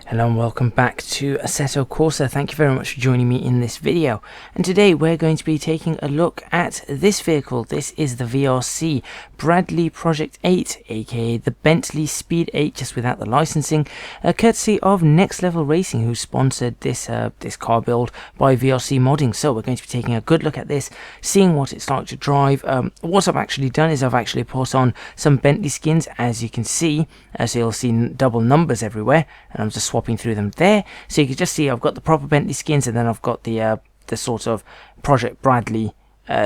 Hello and welcome back to Assetto Corsa. Thank you very much for joining me in this video. And today we're going to be taking a look at this vehicle. This is the VRC Bradley Project 8, aka the Bentley Speed 8, just without the licensing, courtesy of Next Level Racing, who sponsored this this car build by VRC Modding. So we're going to be taking a good look at this, seeing what it's like to drive. What I've actually done is I've actually put on some Bentley skins, as you can see, so you'll see double numbers everywhere, and I'm just swapping through them there, so you can just see I've got the proper Bentley skins, and then I've got the sort of Project Bradley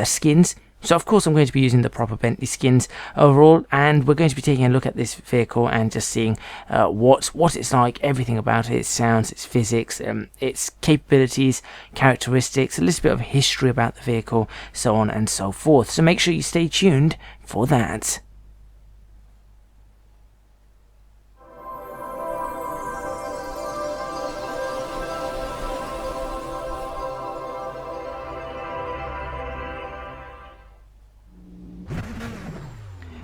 skins. So of course I'm going to be using the proper Bentley skins overall, and we're going to be taking a look at this vehicle and just seeing what it's like, everything about it, its sounds, its physics, its capabilities, characteristics, a little bit of history about the vehicle, so on and so forth. So make sure you stay tuned for that.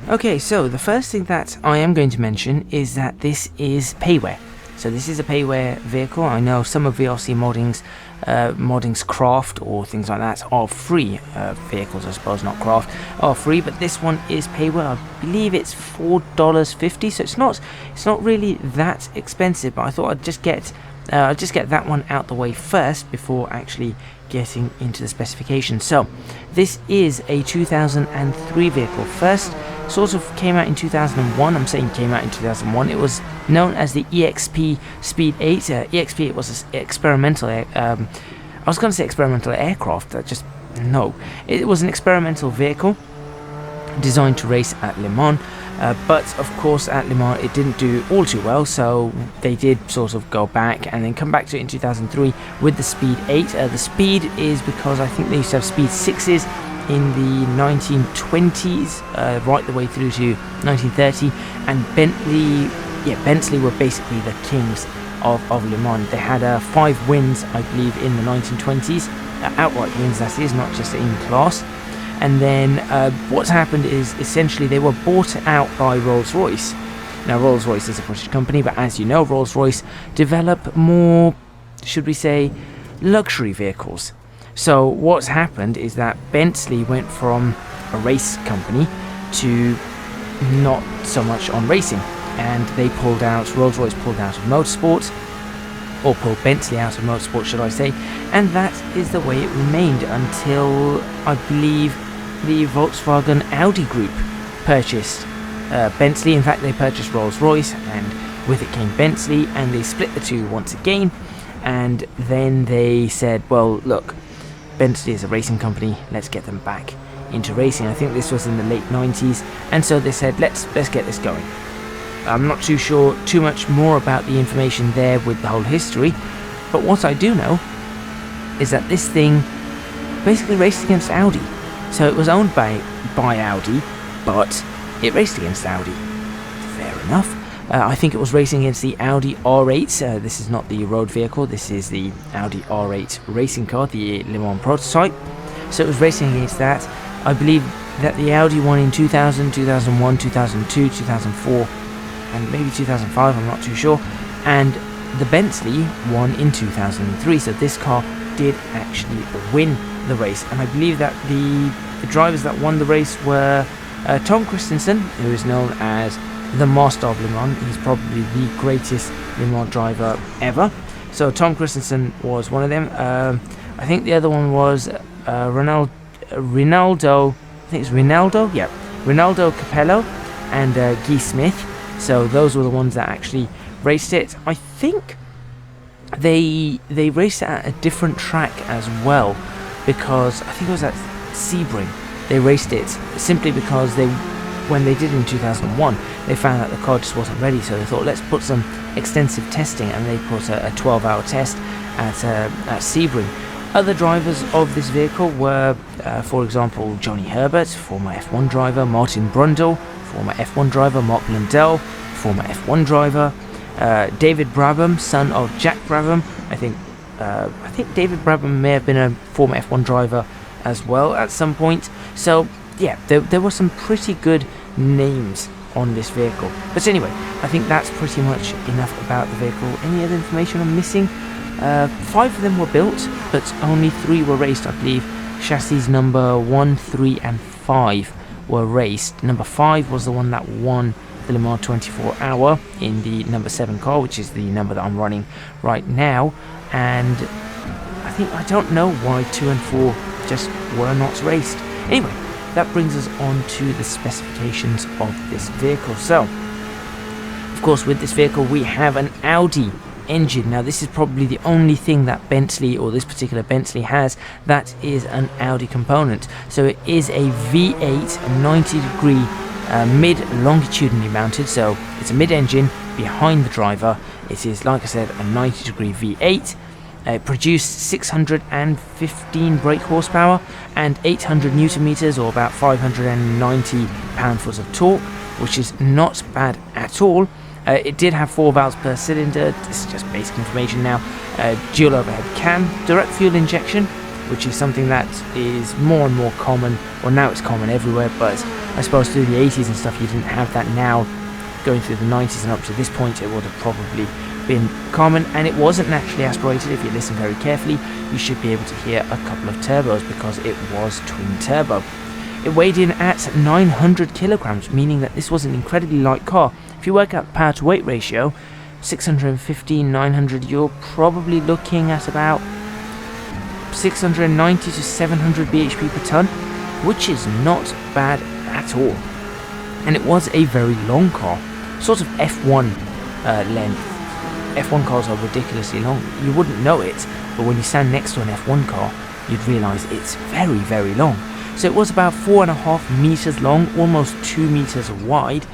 Okay, so the first thing that I am going to mention is that this is payware. So this is a payware vehicle. I know some of VRC modding's craft or things like that are free vehicles, I suppose, not craft, are free, but this one is payware. I believe it's $4.50, so it's not really that expensive, but I thought I'd just get that one out the way first before actually getting into the specifications. So this is a 2003 vehicle. First sort of came out in 2001. I'm saying came out in 2001. It was known as the EXP Speed 8. EXP, it was an experimental I was going to say experimental aircraft. It was an experimental vehicle designed to race at Le Mans, but of course at Le Mans it didn't do all too well, so they did sort of go back and then come back to it in 2003 with the Speed 8. The Speed is because I think they used to have Speed 6s in the 1920s, right the way through to 1930, and Bentley were basically the kings of Le Mans. They had 5 wins, I believe, in the 1920s, outright wins, that is, not just in class. And then what's happened is essentially they were bought out by Rolls-Royce. Now Rolls-Royce is a British company, but as you know, Rolls-Royce develop more, should we say, luxury vehicles. So what's happened is that Bentley went from a race company to not so much on racing, and they pulled out, Rolls-Royce pulled out of motorsport, or pulled Bentley out of motorsport, should I say, and that is the way it remained until, I believe, the Volkswagen Audi group purchased Bentley. In fact, they purchased Rolls-Royce, and with it came Bentley, and they split the two once again, and then they said, well, look, Bentley is a racing company, let's get them back into racing. I think this was in the late 90s, and so they said, let's get this going. I'm not too sure too much more about the information there with the whole history, but what I do know is that this thing basically raced against Audi. So it was owned by Audi, but it raced against Audi. Fair enough. I think it was racing against the Audi R8. This is not the road vehicle, this is the Audi R8 racing car, the Le Mans prototype. So it was racing against that. I believe that the Audi won in 2000, 2001, 2002, 2004, and maybe 2005, I'm not too sure. And the Bentley won in 2003, so this car did actually win the race. And I believe that the drivers that won the race were Tom Christensen, who is known as the master of Le Mans. He's probably the greatest Le Mans driver ever. So Tom Christensen was one of them. I think the other one was Ronaldo. I think it's Ronaldo. Yeah, Ronaldo Capello and Guy Smith. So those were the ones that actually raced it. I think they raced it at a different track as well, because I think it was at Sebring. They raced it simply because when they did in 2001, they found that the car just wasn't ready, so they thought, let's put some extensive testing, and they put a 12-hour test at Sebring. Other drivers of this vehicle were, for example, Johnny Herbert, former F1 driver, Martin Brundle, former F1 driver, Mark Blundell, former F1 driver, David Brabham, son of Jack Brabham. I think David Brabham may have been a former F1 driver as well at some point. So yeah, there were some pretty good names on this vehicle. But anyway, I think that's pretty much enough about the vehicle. Any other information I'm missing? 5 of them were built, but only 3 were raced, I believe. Chassis number 1, 3 and 5 were raced. Number 5 was the one that won the Le Mans 24 hour in the number 7 car, which is the number that I'm running right now. And I don't know why 2 and 4 just were not raced. Anyway, that brings us on to the specifications of this vehicle. So, of course, with this vehicle we have an Audi engine. Now this is probably the only thing that Bentley, or this particular Bentley, has that is an Audi component. So it is a V8 90 degree mid longitudinally mounted, so it's a mid-engine behind the driver. It is, like I said, a 90 degree V8. It produced 615 brake horsepower and 800 newton meters, or about 590 pound-foot of torque, which is not bad at all. It did have 4 valves per cylinder. This is just basic information now. Dual overhead cam, direct fuel injection, which is something that is more and more common. Well, now it's common everywhere, but I suppose through the 80s and stuff you didn't have that. Now, going through the 90s and up to this point, it would have probably been common, and it wasn't naturally aspirated. If you listen very carefully, you should be able to hear a couple of turbos because it was twin turbo. It weighed in at 900 kilograms, meaning that this was an incredibly light car. If you work out the power to weight ratio, 615, 900, you're probably looking at about 690 to 700 bhp per ton, which is not bad at all. And it was a very long car, sort of F1 length. F1 cars are ridiculously long. You wouldn't know it, but when you stand next to an F1 car, you'd realise it's very, very long. So it was about 4.5 meters long, almost 2 meters wide.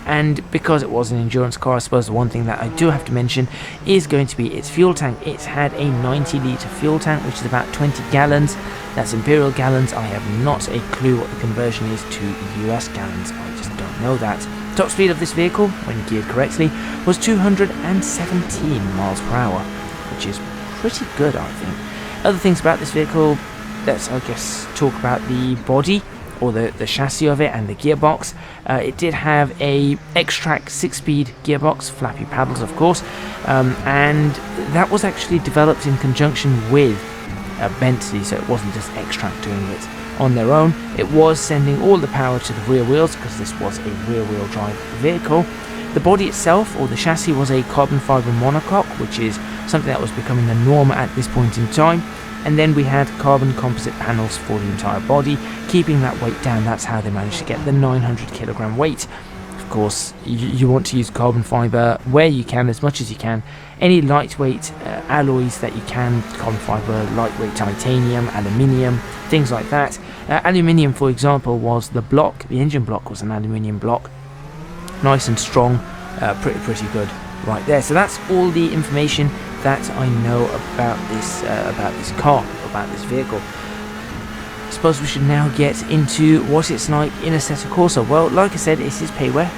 And because it was an endurance car, I suppose the one thing that I do have to mention is going to be its fuel tank. It had a 90 litre fuel tank, which is about 20 gallons. That's imperial gallons. I have not a clue what the conversion is to US gallons. I just don't know that. Top speed of this vehicle, when geared correctly, was 217 miles per hour, which is pretty good, I think. Other things about this vehicle, let's, I guess, talk about the body, or the chassis of it, and the gearbox. It did have a X-Track 6-speed gearbox, flappy paddles of course, and that was actually developed in conjunction with Bentley, so it wasn't just X-Track doing it on their own. It was sending all the power to the rear wheels because this was a rear wheel drive vehicle. The body itself, or the chassis, was a carbon fibre monocoque, which is something that was becoming the norm at this point in time. And then we had carbon composite panels for the entire body, keeping that weight down. That's how they managed to get the 900 kilogram weight. Of course, you want to use carbon fibre where you can, as much as you can. Any lightweight alloys that you can, carbon fibre, lightweight titanium, aluminium, things like that. Aluminium, for example, was the block. The engine block was an aluminium block. Nice and strong, pretty good right there. So that's all the information that I know about this car, about this vehicle. I suppose we should now get into what it's like in Assetto Corsa. Well, like I said, it is payware,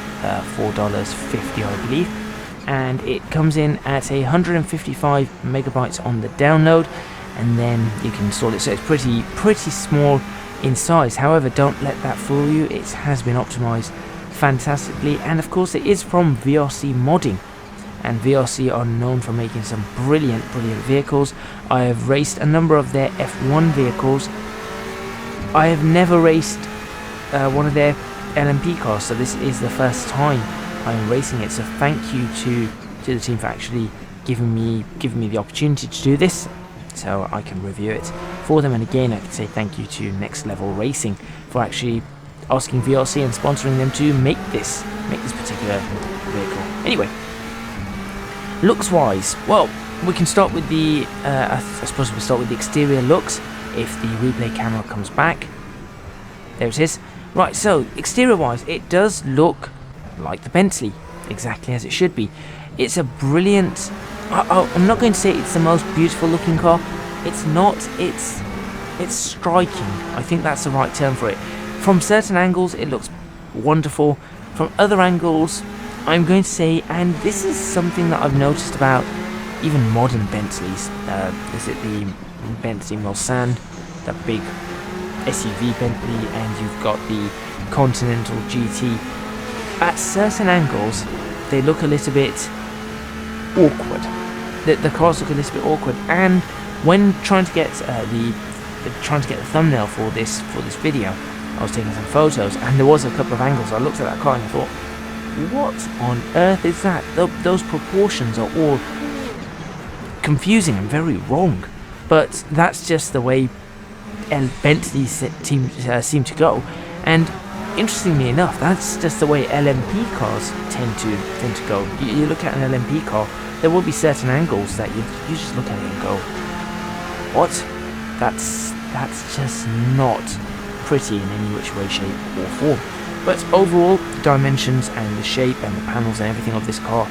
$4.50 I believe, and it comes in at 155 megabytes on the download, and then you can install it. So it's pretty small in size. However, don't let that fool you. It has been optimized fantastically, and of course it is from VRC Modding. And VRC are known for making some brilliant vehicles. I have raced a number of their F1 vehicles. I have never raced one of their LMP cars, so this is the first time I am racing it. So thank you to the team for actually giving me the opportunity to do this, so I can review it for them. And again, I can say thank you to Next Level Racing for actually asking VRC and sponsoring them to make this particular vehicle. Anyway. Looks wise, well, we can start with the I suppose we'll start with the exterior looks if the replay camera comes back. There it is. Right, so exterior wise, it does look like the Bentley, exactly as it should be. It's a brilliant, I'm not going to say it's the most beautiful looking car. It's not. It's striking. I think that's the right term for it. From certain angles it looks wonderful. From other angles, I'm going to say, and this is something that I've noticed about even modern Bentleys, is it the Bentley Mulsanne, that big SUV Bentley, and you've got the Continental GT. at certain angles they look a little bit awkward. The cars look a little bit awkward, and when trying to get the thumbnail for this video, I was taking some photos, and there was a couple of angles. I looked at that car and I thought, what on earth is that? Those proportions are all confusing and very wrong. But that's just the way Bentley team seem to go, and interestingly enough, that's just the way LMP cars tend to go. You look at an LMP car, there will be certain angles that you just look at it and go, what? That's just not pretty in any which way, shape or form. But overall, the dimensions and the shape and the panels and everything of this car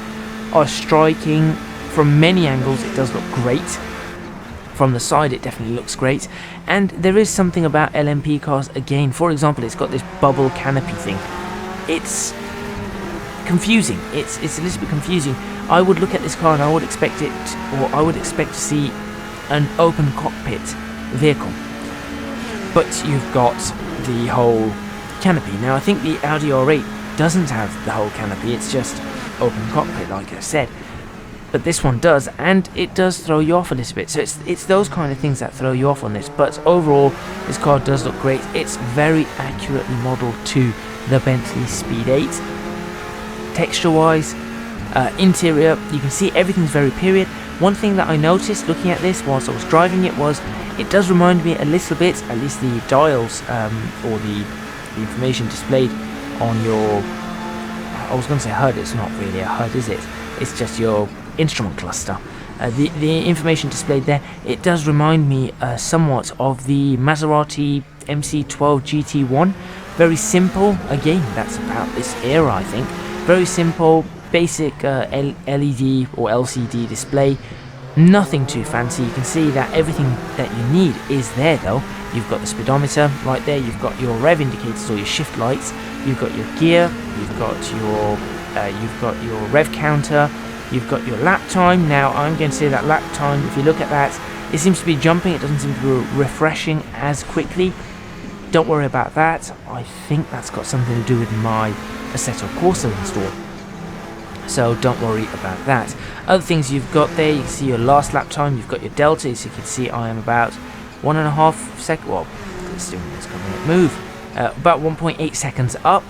are striking. From many angles it does look great. From the side it definitely looks great, and there is something about LMP cars again. For example, it's got this bubble canopy thing. It's confusing. It's a little bit confusing. I would look at this car and I would expect to see an open cockpit vehicle, but you've got the whole canopy. Now I think the Audi R8 doesn't have the whole canopy, it's just open cockpit like I said, but this one does, and it does throw you off a little bit. So it's those kind of things that throw you off on this, but overall this car does look great. It's very accurately modelled to the Bentley Speed 8. Texture wise, interior, you can see everything's very period. One thing that I noticed looking at this whilst I was driving it was it does remind me a little bit, at least the dials or the information displayed on your, I was going to say HUD, it's not really a HUD, is it? It's just your instrument cluster. The information displayed there, it does remind me somewhat of the Maserati MC12 GT1. Very simple, again, that's about this era I think. Very simple, basic LED or LCD display. Nothing too fancy. You can see that everything that you need is there though. You've got the speedometer right there, you've got your rev indicators or your shift lights, you've got your gear, you've got your rev counter, you've got your lap time. Now I'm going to say that lap time, if you look at that, it seems to be jumping, it doesn't seem to be refreshing as quickly. Don't worry about that. I think that's got something to do with my Assetto Corsa install, so don't worry about that. Other things you've got there, you can see your last lap time, you've got your delta, so you can see I am about 1.5 seconds, well, the steering wheel's covering it, move, about 1.8 seconds up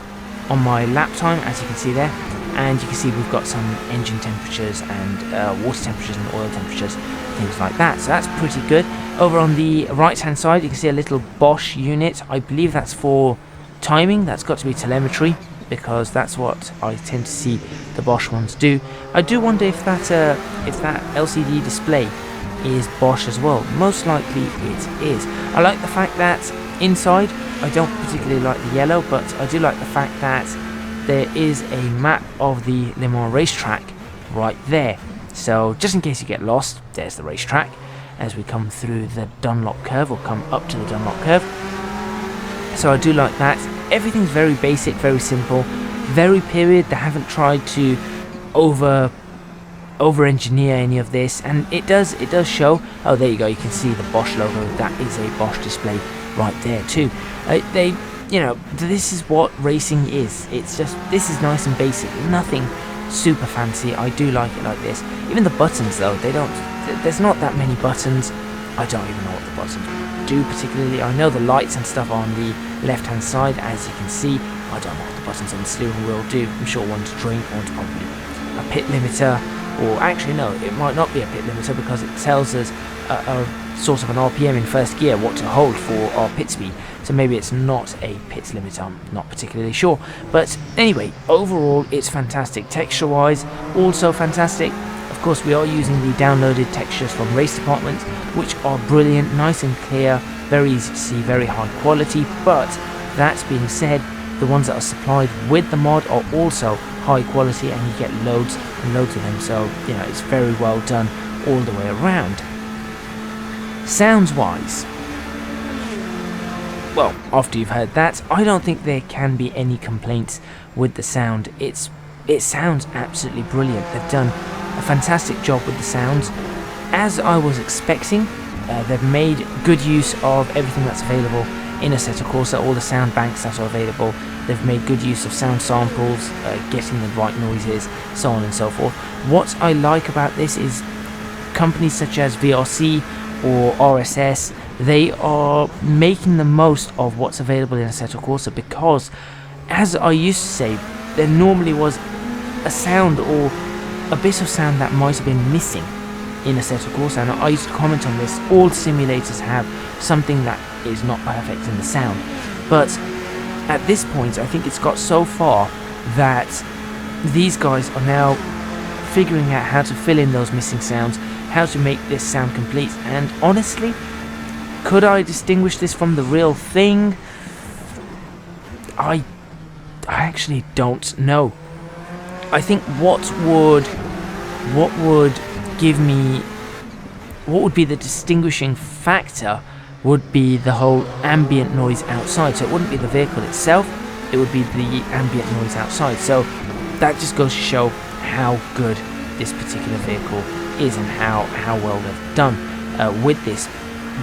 on my lap time, as you can see there. And you can see we've got some engine temperatures and water temperatures and oil temperatures, things like that, so that's pretty good. Over on the right hand side you can see a little Bosch unit. I believe that's for timing, that's got to be telemetry, because that's what I tend to see the Bosch ones do. I do wonder if that LCD display is Bosch as well. Most likely it is. I like the fact that inside, I don't particularly like the yellow, but I do like the fact that there is a map of the Le Mans racetrack right there. So just in case you get lost, there's the racetrack as we come through the Dunlop curve, or come up to the Dunlop curve. So I do like that. Everything's very basic, very simple, very period. They haven't tried to over engineer any of this, and it does show. Oh, there you go, you can see the Bosch logo. That is a Bosch display right there too. You know, this is what racing is. It's just, this is nice and basic, nothing super fancy. I do like it like this. Even the buttons though, there's not that many buttons. I don't even know what the buttons do particularly. I know the lights and stuff on the left hand side, as you can see. I don't know what the buttons on the steering wheel do. I'm sure one's drink, one's probably a pit limiter, or actually no, it might not be a pit limiter, because it tells us a sort of an RPM in first gear, what to hold for our pit speed. So maybe it's not a pit limiter, I'm not particularly sure. But anyway, overall it's fantastic. Texture wise, also fantastic. Of course we are using the downloaded textures from Race Department, which are brilliant, nice and clear, very easy to see, very high quality. But that being said, the ones that are supplied with the mod are also high quality, and you get loads and loads of them. So you know, it's very well done all the way around. Sounds wise, well, after you've heard that, I don't think there can be any complaints with the sound. It sounds absolutely brilliant. They've done a fantastic job with the sounds, as I was expecting. They've made good use of everything that's available in Assetto Corsa, all the sound banks that are available. They've made good use of sound samples, getting the right noises, so on and so forth. What I like about this is companies such as VRC or RSS, they are making the most of what's available in Assetto Corsa, because, as I used to say, there normally was a sound or a bit of sound that might have been missing in Assetto Corsa, and I used to comment on this. All simulators have something that is not perfect in the sound, but at this point I think it's got so far that these guys are now figuring out how to fill in those missing sounds, how to make this sound complete. And honestly, could I distinguish this from the real thing? I actually don't know. I think what would be the distinguishing factor would be the whole ambient noise outside. So it wouldn't be the vehicle itself, it would be the ambient noise outside. So that just goes to show how good this particular vehicle is and how well they've done with this.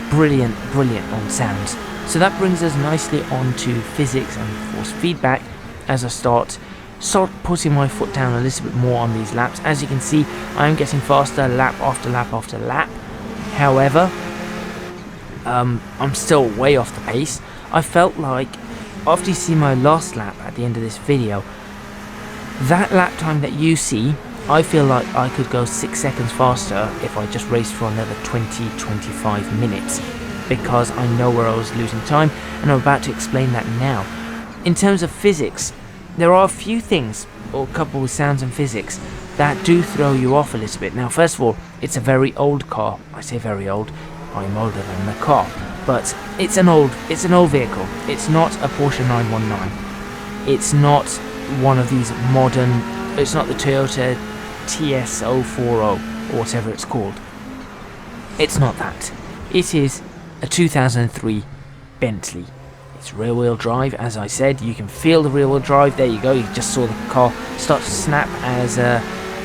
Brilliant on sounds. So that brings us nicely on to physics and force feedback as I start putting my foot down a little bit more on these laps. As you can see, I am getting faster lap after lap after lap. However, I'm still way off the pace. I felt like, after you see my last lap at the end of this video, that lap time that you see, I feel like I could go 6 seconds faster if I just raced for another 20-25 minutes, because I know where I was losing time, and I'm about to explain that now. In terms of physics, there are a few things, or coupled with sounds and physics, that do throw you off a little bit. Now, first of all, it's a very old car. I say very old, I'm older than the car, but it's an old vehicle. It's not a Porsche 919. It's not one of these modern, it's not the Toyota TS040 or whatever it's called. It's not that. It is a 2003 Bentley. It's rear wheel drive, as I said. You can feel the rear wheel drive. There you go, you just saw the car start to snap. As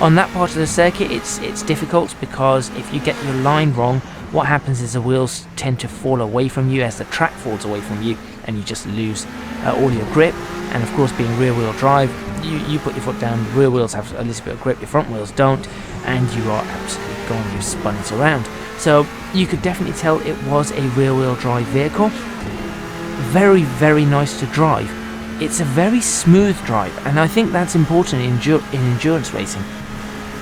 on that part of the circuit, it's difficult, because if you get your line wrong, what happens is the wheels tend to fall away from you as the track falls away from you, and you just lose all your grip. And of course, being rear wheel drive, you put your foot down, the rear wheels have a little bit of grip, your front wheels don't, and you are absolutely gone. You've spun it around. So you could definitely tell it was a rear wheel drive vehicle. Very nice to drive. It's a very smooth drive, and I think that's important in endurance racing.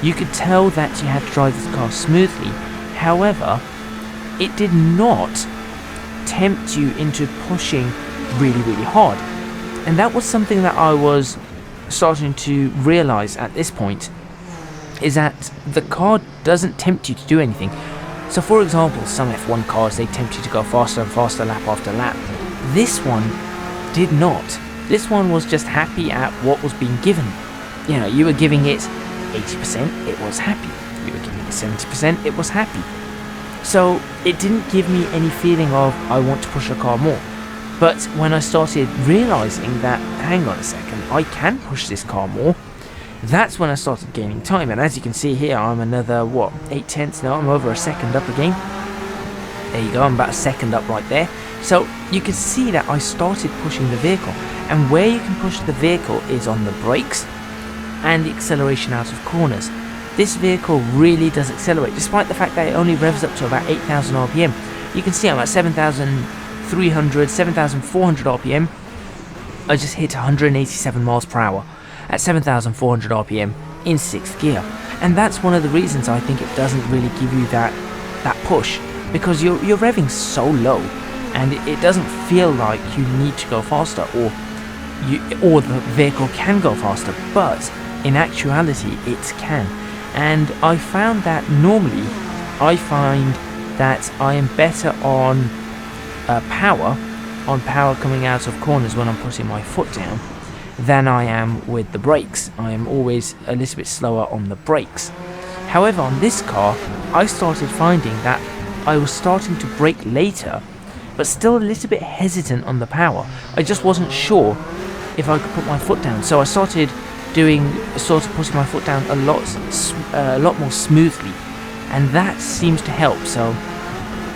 You could tell that you had to drive this car smoothly. However, it did not tempt you into pushing really hard, and that was something that I was starting to realize at this point, is that the car doesn't tempt you to do anything. So for example, some F1 cars, they tempt you to go faster and faster lap after lap. This one did not. This one was just happy at what was being given. You know, you were giving it 80%, it was happy. You were giving it 70%, it was happy. So it didn't give me any feeling of, I want to push the car more. But when I started realizing that, hang on a second, I can push this car more, that's when I started gaining time. And as you can see here, I'm another, 8/10 now, I'm over a second up again. There you go, I'm about a second up right there. So you can see that I started pushing the vehicle, and where you can push the vehicle is on the brakes and the acceleration out of corners. This vehicle really does accelerate, despite the fact that it only revs up to about 8,000 RPM. You can see I'm at 7,300, 7,400 RPM. I just hit 187 miles per hour at 7,400 RPM in 6th gear. And that's one of the reasons I think it doesn't really give you that push, because you're revving so low, and it doesn't feel like you need to go faster, or the vehicle can go faster, but in actuality it can. And I found that normally I find that I am better on power coming out of corners when I'm putting my foot down than I am with the brakes. I am always a little bit slower on the brakes. However, on this car, I started finding that I was starting to brake later, but still a little bit hesitant on the power. I just wasn't sure if I could put my foot down, so I started putting my foot down a lot more smoothly, and that seems to help. So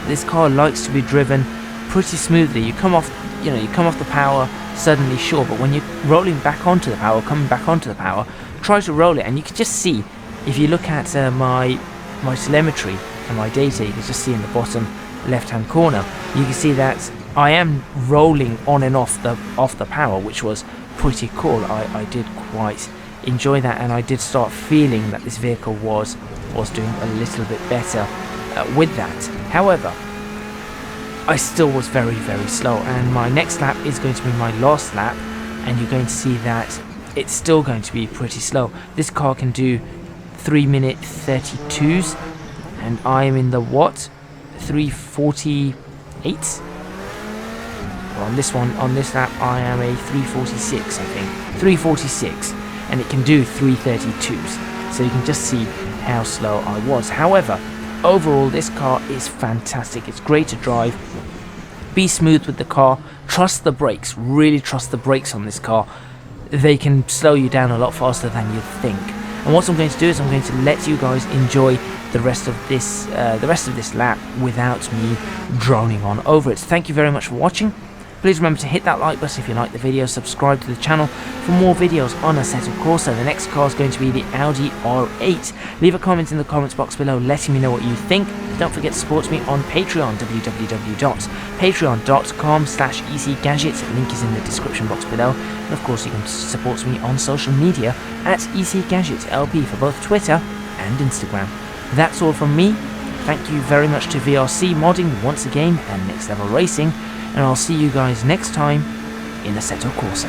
this car likes to be driven pretty smoothly. You come off you know, you come off the power suddenly, sure, but when you're rolling back onto the power, coming back onto the power, try to roll it, and you can just see, if you look at my telemetry and my data, you can just see in the bottom left hand corner, you can see that I am rolling on and off the power, which was pretty cool. I did quite enjoy that, and I did start feeling that this vehicle was doing a little bit better with that. However, I still was very, very slow, and my next lap is going to be my last lap, and you're going to see that it's still going to be pretty slow. This car can do 3-minute 32s, and I am in the 3:48. On this lap I am a 3:46, I think 3:46, and it can do 3:32s, so you can just see how slow I was. However, overall this car is fantastic. It's great to drive. Be smooth with the car, trust the brakes, really trust the brakes on this car. They can slow you down a lot faster than you think. And what I'm going to do is I'm going to let you guys enjoy the rest of this lap without me droning on over it. Thank you very much for watching. Please remember to hit that like button if you like the video, subscribe to the channel for more videos on Assetto Corsa. The next car is going to be the Audi R8. Leave a comment in the comments box below letting me know what you think. Don't forget to support me on Patreon, www.patreon.com/ecgadget. Link is in the description box below. And of course you can support me on social media at ecgadgetlp for both Twitter and Instagram. That's all from me. Thank you very much to VRC Modding once again and Next Level Racing, and I'll see you guys next time in Assetto Corsa.